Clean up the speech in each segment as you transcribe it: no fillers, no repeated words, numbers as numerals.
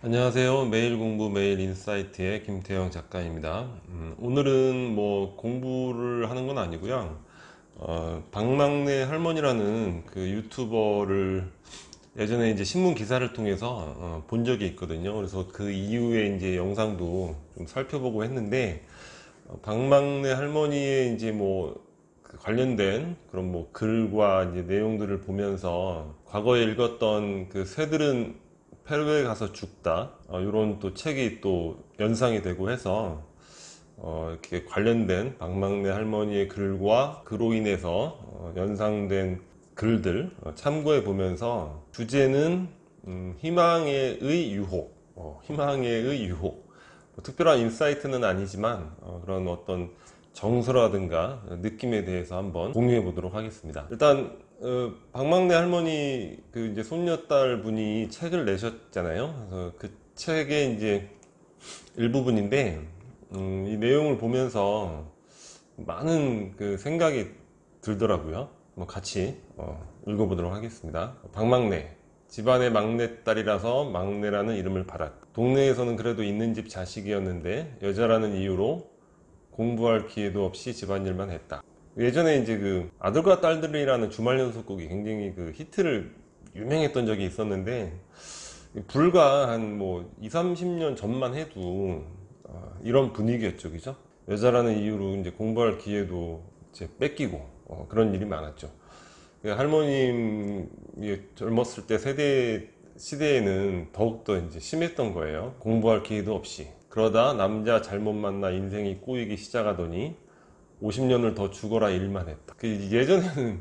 안녕하세요. 매일 공부 매일 인사이트의 김태형 작가입니다. 오늘은 뭐 공부를 하는 건 아니고요. 박막내 할머니라는 그 유튜버를 예전에 이제 신문 기사를 통해서 본 적이 있거든요. 그래서 그 이후에 이제 영상도 좀 살펴보고 했는데, 박막내 할머니의 이제 뭐그 관련된 그런 뭐 글과 이제 내용들을 보면서 과거에 읽었던 그 새들은 페루에 가서 죽다 이런 또 책이 또 연상이 되고 해서 이렇게 관련된 박막내 할머니의 글과 그로 인해서 연상된 글들 참고해 보면서 주제는 희망의 유혹, 희망의 유혹. 뭐 특별한 인사이트는 아니지만 그런 어떤 정서라든가 느낌에 대해서 한번 공유해 보도록 하겠습니다. 일단 박막내 할머니 그 이제 손녀딸 분이 책을 내셨잖아요. 그래서 그 책의 이제 일부분인데 이 내용을 보면서 많은 그 생각이 들더라고요. 뭐 같이 읽어보도록 하겠습니다. 박막내, 집안의 막내딸이라서 막내라는 이름을 받았다. 동네에서는 그래도 있는 집 자식이었는데 여자라는 이유로 공부할 기회도 없이 집안일만 했다. 예전에 이제 그 아들과 딸들이라는 주말 연속곡이 굉장히 그 히트를 유명했던 적이 있었는데, 불과 한 뭐 2, 30년 전만 해도 이런 분위기였죠. 그죠? 여자라는 이유로 이제 공부할 기회도 이제 뺏기고 그런 일이 많았죠. 할머님이 젊었을 때 시대에는 더욱더 이제 심했던 거예요. 공부할 기회도 없이. 그러다 남자 잘못 만나 인생이 꼬이기 시작하더니 50년을 더 죽어라 일만 했다. 그 예전에는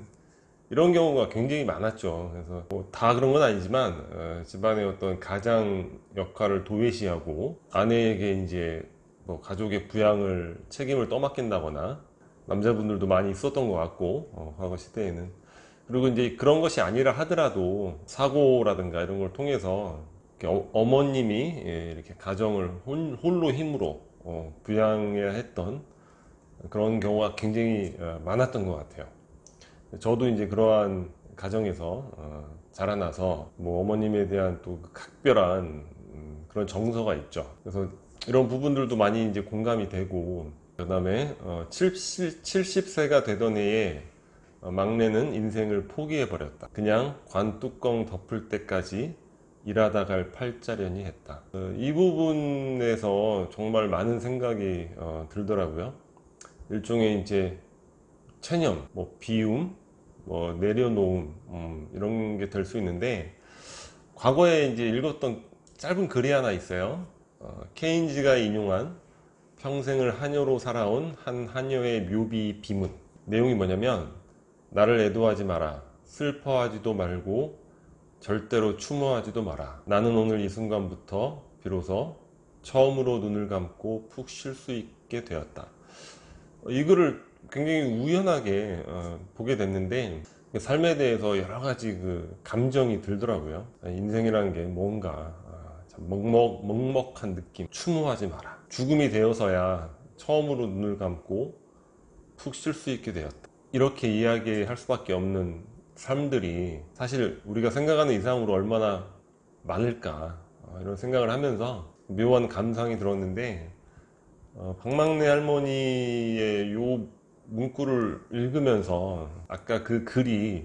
이런 경우가 굉장히 많았죠. 그래서 뭐다 그런 건 아니지만 집안의 어떤 가장 역할을 도외시하고 아내에게 이제 뭐 가족의 부양을 책임을 떠맡긴다거나 남자분들도 많이 있었던 것 같고 과거 시대에는. 그리고 이제 그런 것이 아니라 하더라도 사고라든가 이런 걸 통해서 이렇게 어머님이 이렇게 가정을 홀로 힘으로 부양해야 했던 그런 경우가 굉장히 많았던 것 같아요. 저도 이제 그러한 가정에서 자라나서 뭐 어머님에 대한 또 각별한 그런 정서가 있죠. 그래서 이런 부분들도 많이 이제 공감이 되고, 그다음에 70세가 되던 해에 막내는 인생을 포기해 버렸다. 그냥 관뚜껑 덮을 때까지 일하다 갈 팔자려니 했다. 이 부분에서 정말 많은 생각이 들더라고요. 일종의 이제 체념, 뭐 비움, 뭐 내려놓음, 이런 게 될 수 있는데, 과거에 이제 읽었던 짧은 글이 하나 있어요. 케인즈가 인용한 평생을 하녀로 살아온 한 하녀의 묘비 비문. 내용이 뭐냐면, 나를 애도하지 마라. 슬퍼하지도 말고 절대로 추모하지도 마라. 나는 오늘 이 순간부터 비로소 처음으로 눈을 감고 푹 쉴 수 있게 되었다. 이 글을 굉장히 우연하게 보게 됐는데, 삶에 대해서 여러 가지 그 감정이 들더라고요. 인생이라는 게 뭔가 참 먹먹한 느낌. 추모하지 마라. 죽음이 되어서야 처음으로 눈을 감고 푹 쉴 수 있게 되었다. 이렇게 이야기할 수밖에 없는 삶들이 사실 우리가 생각하는 이상으로 얼마나 많을까, 이런 생각을 하면서 묘한 감상이 들었는데, 박막내 할머니의 요 문구를 읽으면서 아까 그 글이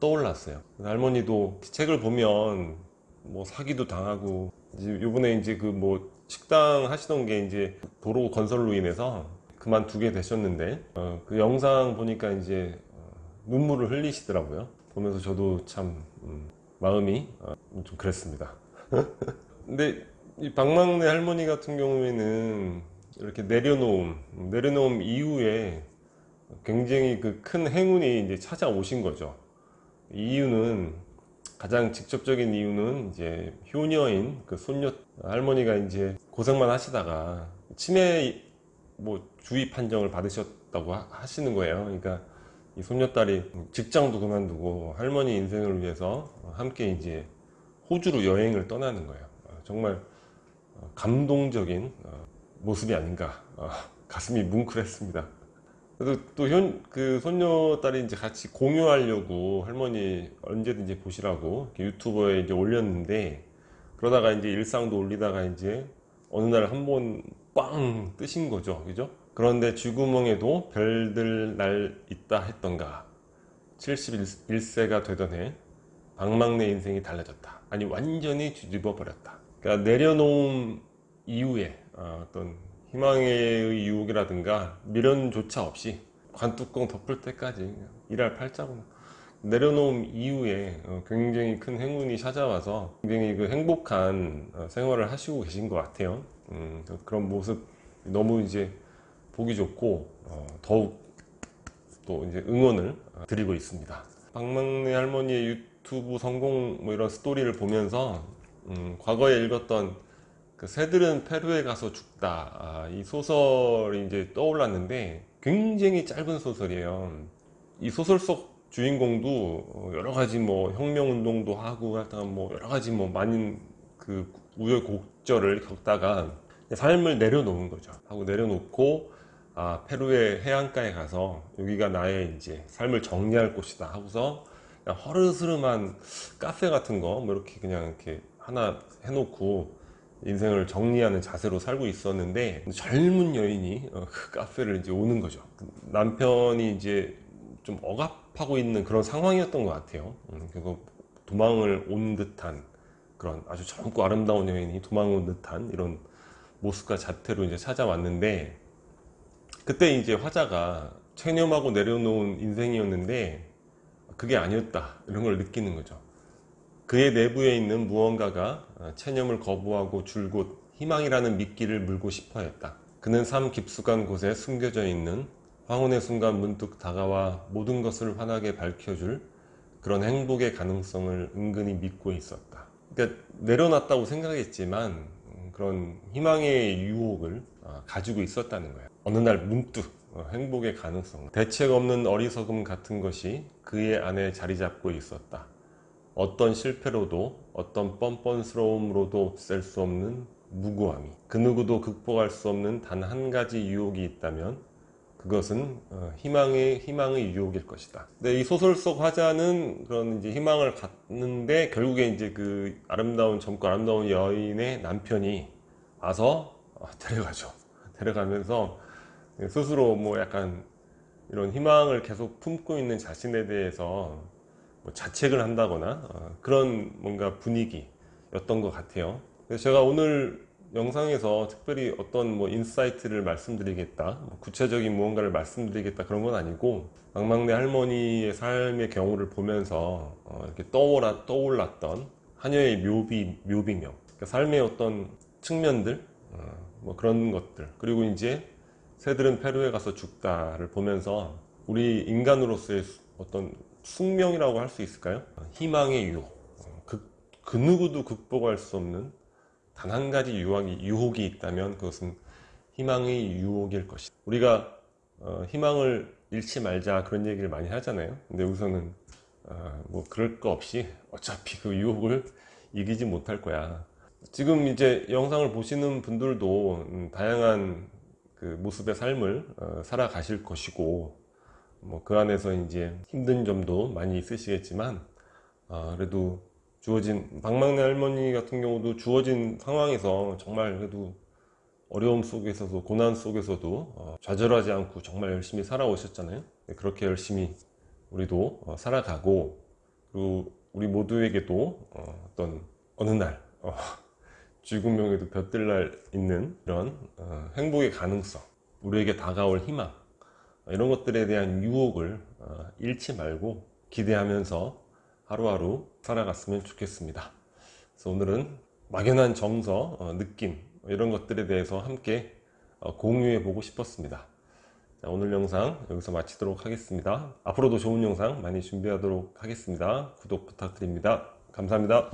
떠올랐어요. 할머니도 책을 보면 뭐 사기도 당하고, 이제 요번에 이제 그 뭐 식당 하시던 게 이제 도로 건설로 인해서 그만두게 되셨는데, 그 영상 보니까 이제 눈물을 흘리시더라고요. 보면서 저도 참 마음이 좀 그랬습니다. 근데 이 박막내 할머니 같은 경우에는 이렇게 내려놓음 이후에 굉장히 그 큰 행운이 이제 찾아오신 거죠. 이 이유는, 가장 직접적인 이유는 이제 효녀인 그 손녀 할머니가 이제 고생만 하시다가 치매 뭐 주의 판정을 받으셨다고 하시는 거예요. 그러니까 이 손녀딸이 직장도 그만두고 할머니 인생을 위해서 함께 이제 호주로 여행을 떠나는 거예요. 정말 감동적인 모습이 아닌가. 가슴이 뭉클했습니다. 그래도 또 그 손녀딸이 이제 같이 공유하려고 할머니 언제든지 보시라고 이렇게 유튜브에 이제 올렸는데, 그러다가 이제 일상도 올리다가 이제 어느 날 한 번 빵 뜨신 거죠. 그죠? 그런데 쥐구멍에도 별들 날 있다 했던가. 71세가 되던 해 방망내 인생이 달라졌다. 아니 완전히 뒤집어 버렸다. 그러니까 내려놓은 이후에 어떤 희망의 유혹이라든가 미련조차 없이 관뚜껑 덮을 때까지 일할 팔자고 내려놓은 이후에 굉장히 큰 행운이 찾아와서 굉장히 그 행복한 생활을 하시고 계신 것 같아요. 그런 모습 너무 이제 보기 좋고 더욱 또 이제 응원을 드리고 있습니다. 박막내 할머니의 유튜브 성공 뭐 이런 스토리를 보면서 과거에 읽었던 그 새들은 페루에 가서 죽다 이 소설이 이제 떠올랐는데 굉장히 짧은 소설이에요. 이 소설 속 주인공도 여러 가지 뭐 혁명 운동도 하고 하다가 뭐 여러 가지 뭐 많은 그 우여곡절을 겪다가 삶을 내려놓은 거죠. 하고 내려놓고 페루의 해안가에 가서 여기가 나의 이제 삶을 정리할 곳이다 하고서 그냥 허르스름한 카페 같은 거 뭐 이렇게 그냥 이렇게 하나 해놓고 인생을 정리하는 자세로 살고 있었는데 젊은 여인이 그 카페를 이제 오는 거죠. 남편이 이제 좀 억압하고 있는 그런 상황이었던 것 같아요. 그리고 도망을 온 듯한 그런 아주 젊고 아름다운 여인이 도망을 온 듯한 이런 모습과 자태로 이제 찾아왔는데 그때 이제 화자가 체념하고 내려놓은 인생이었는데 그게 아니었다 이런 걸 느끼는 거죠. 그의 내부에 있는 무언가가 체념을 거부하고 줄곧 희망이라는 미끼를 물고 싶어 했다. 그는 삶 깊숙한 곳에 숨겨져 있는 황혼의 순간 문득 다가와 모든 것을 환하게 밝혀줄 그런 행복의 가능성을 은근히 믿고 있었다. 그러니까 내려놨다고 생각했지만 그런 희망의 유혹을 가지고 있었다는 거예요. 어느 날 문득 행복의 가능성, 대책 없는 어리석음 같은 것이 그의 안에 자리 잡고 있었다. 어떤 실패로도 어떤 뻔뻔스러움으로도 없앨 수 없는 무고함이, 그 누구도 극복할 수 없는 단 한 가지 유혹이 있다면 그것은 희망의 유혹일 것이다. 근데 이 소설 속 화자는 그런 이제 희망을 갖는데 결국에 이제 그 아름다운 젊고 아름다운 여인의 남편이 와서 데려가죠. 데려가면서 스스로 뭐 약간 이런 희망을 계속 품고 있는 자신에 대해서 뭐 자책을 한다거나 그런 뭔가 분위기였던 것 같아요. 그래서 제가 오늘 영상에서 특별히 어떤 뭐 인사이트를 말씀드리겠다, 뭐 구체적인 무언가를 말씀드리겠다 그런 건 아니고 막막내 할머니의 삶의 경우를 보면서 이렇게 떠올랐던 하녀의 묘비명, 그러니까 삶의 어떤 측면들, 뭐 그런 것들, 그리고 이제 새들은 페루에 가서 죽다를 보면서 우리 인간으로서의 어떤 숙명이라고 할 수 있을까요? 희망의 유혹, 그 누구도 극복할 수 없는 단 한 가지 유혹이 있다면 그것은 희망의 유혹일 것이다. 우리가 희망을 잃지 말자 그런 얘기를 많이 하잖아요. 근데 우선은 뭐 그럴 거 없이 어차피 그 유혹을 이기지 못할 거야. 지금 이제 영상을 보시는 분들도 다양한 그 모습의 삶을 살아가실 것이고 뭐 그 안에서 이제 힘든 점도 많이 있으시겠지만 그래도 주어진 박막내 할머니 같은 경우도 주어진 상황에서 정말 그래도 어려움 속에서도 고난 속에서도 좌절하지 않고 정말 열심히 살아오셨잖아요. 그렇게 열심히 우리도 살아가고 그리고 우리 모두에게도 어떤 어느 날 쥐구멍에도 볕들 날 있는 이런 행복의 가능성, 우리에게 다가올 희망 이런 것들에 대한 유혹을 잃지 말고 기대하면서 하루하루 살아갔으면 좋겠습니다. 그래서 오늘은 막연한 정서, 느낌 이런 것들에 대해서 함께 공유해 보고 싶었습니다. 자, 오늘 영상 여기서 마치도록 하겠습니다. 앞으로도 좋은 영상 많이 준비하도록 하겠습니다. 구독 부탁드립니다. 감사합니다.